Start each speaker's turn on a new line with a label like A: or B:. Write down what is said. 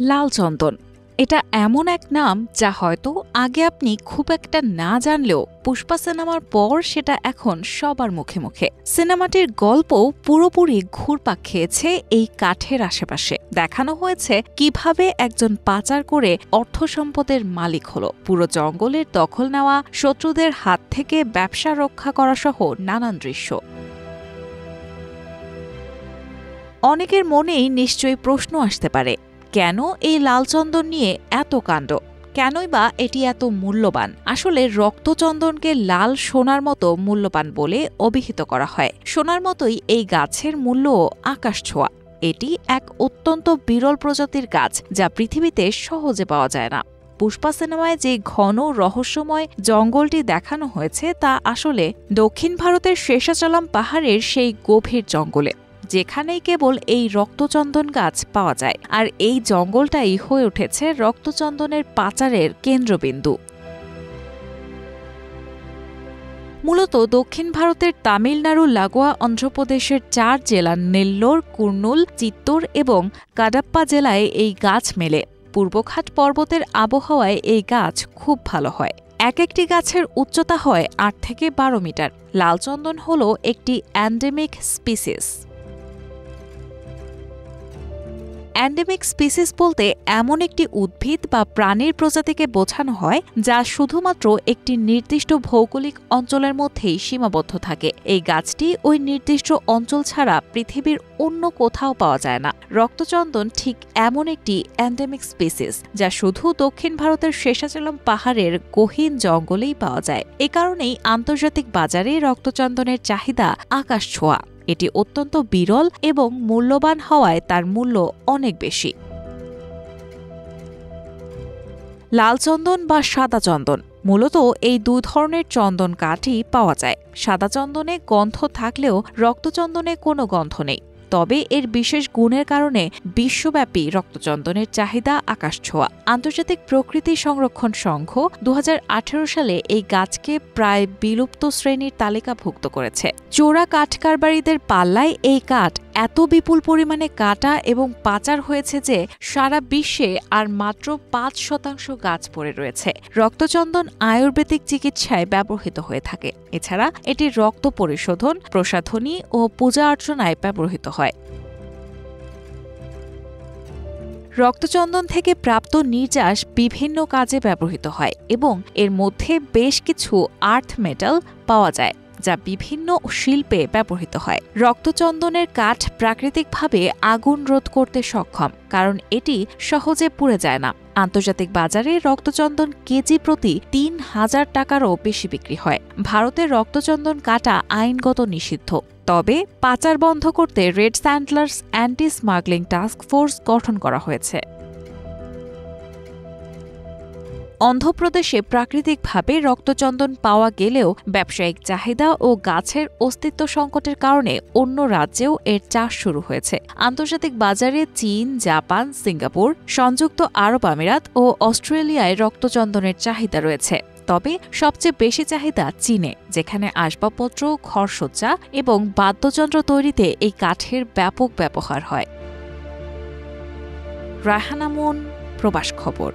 A: লাল চন্দন এটা এমন এক নাম যা হয়তো আগে আপনি খুব একটা না জানলেও পুষ্পা সিনেমার পর সেটা এখন সবার মুখে মুখে। সিনেমাটির গল্প পুরোপুরি ঘুরপাক খেয়েছে এই কাঠের আশেপাশে। দেখানো হয়েছে কিভাবে একজন পাচার করে অর্থ সম্পদের মালিক হলো, পুরো জঙ্গলের দখল নেওয়া, শত্রুদের হাত থেকে ব্যবসা রক্ষা করা সহ নানান দৃশ্য। অনেকের মনেই নিশ্চয়ই প্রশ্ন আসতে পারে, কেন এই লাল চন্দন নিয়ে এত কাণ্ড? কেনই বা এটি এত মূল্যবান? আসলে রক্তচন্দনকে লাল সোনার মতো মূল্যবান বলে অভিহিত করা হয়। সোনার মতোই এই গাছের মূল্যও আকাশ ছোঁয়া। এটি এক অত্যন্ত বিরল প্রজাতির গাছ যা পৃথিবীতে সহজে পাওয়া যায় না। পুষ্পা সিনেমায় যে ঘন রহস্যময় জঙ্গলটি দেখানো হয়েছে তা আসলে দক্ষিণ ভারতের শেষাচলম পাহাড়ের সেই গভীর জঙ্গলে, যেখানেই কেবল এই রক্তচন্দন গাছ পাওয়া যায়। আর এই জঙ্গলটাই হয়ে উঠেছে রক্তচন্দনের পাচারের কেন্দ্রবিন্দু। মূলত দক্ষিণ ভারতের তামিলনাড়ু লাগোয়া অন্ধ্রপ্রদেশের 4 জেলা নেল্লোর, কুর্নুল, চিত্তুর এবং কাডাপ্পা জেলায় এই গাছ মেলে। পূর্বঘাট পর্বতের আবহাওয়ায় এই গাছ খুব ভালো হয়। একটি গাছের উচ্চতা হয় 8 থেকে 12 মিটার। লালচন্দন হল একটি এন্ডেমিক স্পিসিস। এন্ডেমিক স্পিসিস বলতে এমন একটি উদ্ভিদ বা প্রাণীর প্রজাতিকে বোঝানো হয় যা শুধুমাত্র একটি নির্দিষ্ট ভৌগোলিক অঞ্চলের মধ্যেই সীমাবদ্ধ থাকে। এই গাছটি ওই নির্দিষ্ট অঞ্চল ছাড়া পৃথিবীর অন্য কোথাও পাওয়া যায় না। রক্তচন্দন ঠিক এমন একটি এন্ডেমিক স্পিসিস যা শুধু দক্ষিণ ভারতের শেষাচলম পাহাড়ের গহীন জঙ্গলেই পাওয়া যায়। এ কারণেই আন্তর্জাতিক বাজারে রক্তচন্দনের চাহিদা আকাশ ছোঁয়া। এটি অত্যন্ত বিরল এবং মূল্যবান হওয়ায় তার মূল্য অনেক বেশি। লাল চন্দন বা সাদা চন্দন, মূলত এই দুই ধরনের চন্দন কাঠই পাওয়া যায়। সাদা চন্দনে গন্ধ থাকলেও রক্তচন্দনে কোনো গন্ধ নেই। তবে এর বিশেষ গুণের কারণে বিশ্বব্যাপী রক্তচন্দনের চাহিদা আকাশ ছোঁয়া। আন্তর্জাতিক প্রকৃতি সংরক্ষণ সংঘ 2018 সালে এই গাছকে প্রায় বিলুপ্ত শ্রেণীর তালিকাভুক্ত করেছে। চোরা কাঠ কারবারিদের পাল্লায় এই কাঠ এত বিপুল পরিমাণে কাটা এবং পাচার হয়েছে যে সারা বিশ্বে আর মাত্র 5% গাছ পড়ে রয়েছে। রক্তচন্দন আয়ুর্বেদিক চিকিৎসায় ব্যবহৃত হয়ে থাকে। এছাড়া এটি রক্ত পরিশোধন, প্রসাধনী ও পূজা অর্চনায় ব্যবহৃত হয়। রক্তচন্দন থেকে প্রাপ্ত নির্যাস বিভিন্ন কাজে ব্যবহৃত হয় এবং এর মধ্যে বেশ কিছু আর্থ মেটাল পাওয়া যায় যা বিভিন্ন শিল্পে ব্যবহৃত হয়। রক্তচন্দনের কাঠ প্রাকৃতিকভাবে আগুন রোধ করতে সক্ষম, কারণ এটি সহজে পুড়ে যায় না। আন্তর্জাতিক বাজারে রক্তচন্দন কেজি প্রতি 3000 টাকারও বেশি বিক্রি হয়। ভারতের রক্তচন্দন কাটা আইনগত নিষিদ্ধ। তবে পাচার বন্ধ করতে red sanders anti smuggling task force গঠন করা হয়েছে। অন্ধ্রপ্রদেশে প্রাকৃতিকভাবে রক্তচন্দন পাওয়া গেলেও ব্যবসায়িক চাহিদা ও গাছের অস্তিত্ব সংকটের কারণে অন্য রাজ্যেও এর চাষ শুরু হয়েছে। আন্তর্জাতিক বাজারে চীন, জাপান, সিঙ্গাপুর, সংযুক্ত আরব আমিরাত ও অস্ট্রেলিয়ায় রক্তচন্দনের চাহিদা রয়েছে। তবে সবচেয়ে বেশি চাহিদা চীনে, যেখানে আসবাবপত্র, ঘরসজ্জা এবং বাদ্যযন্ত্র তৈরিতে এই কাঠের ব্যাপক ব্যবহার হয়। রায়হানা মুন, প্রবাস খবর।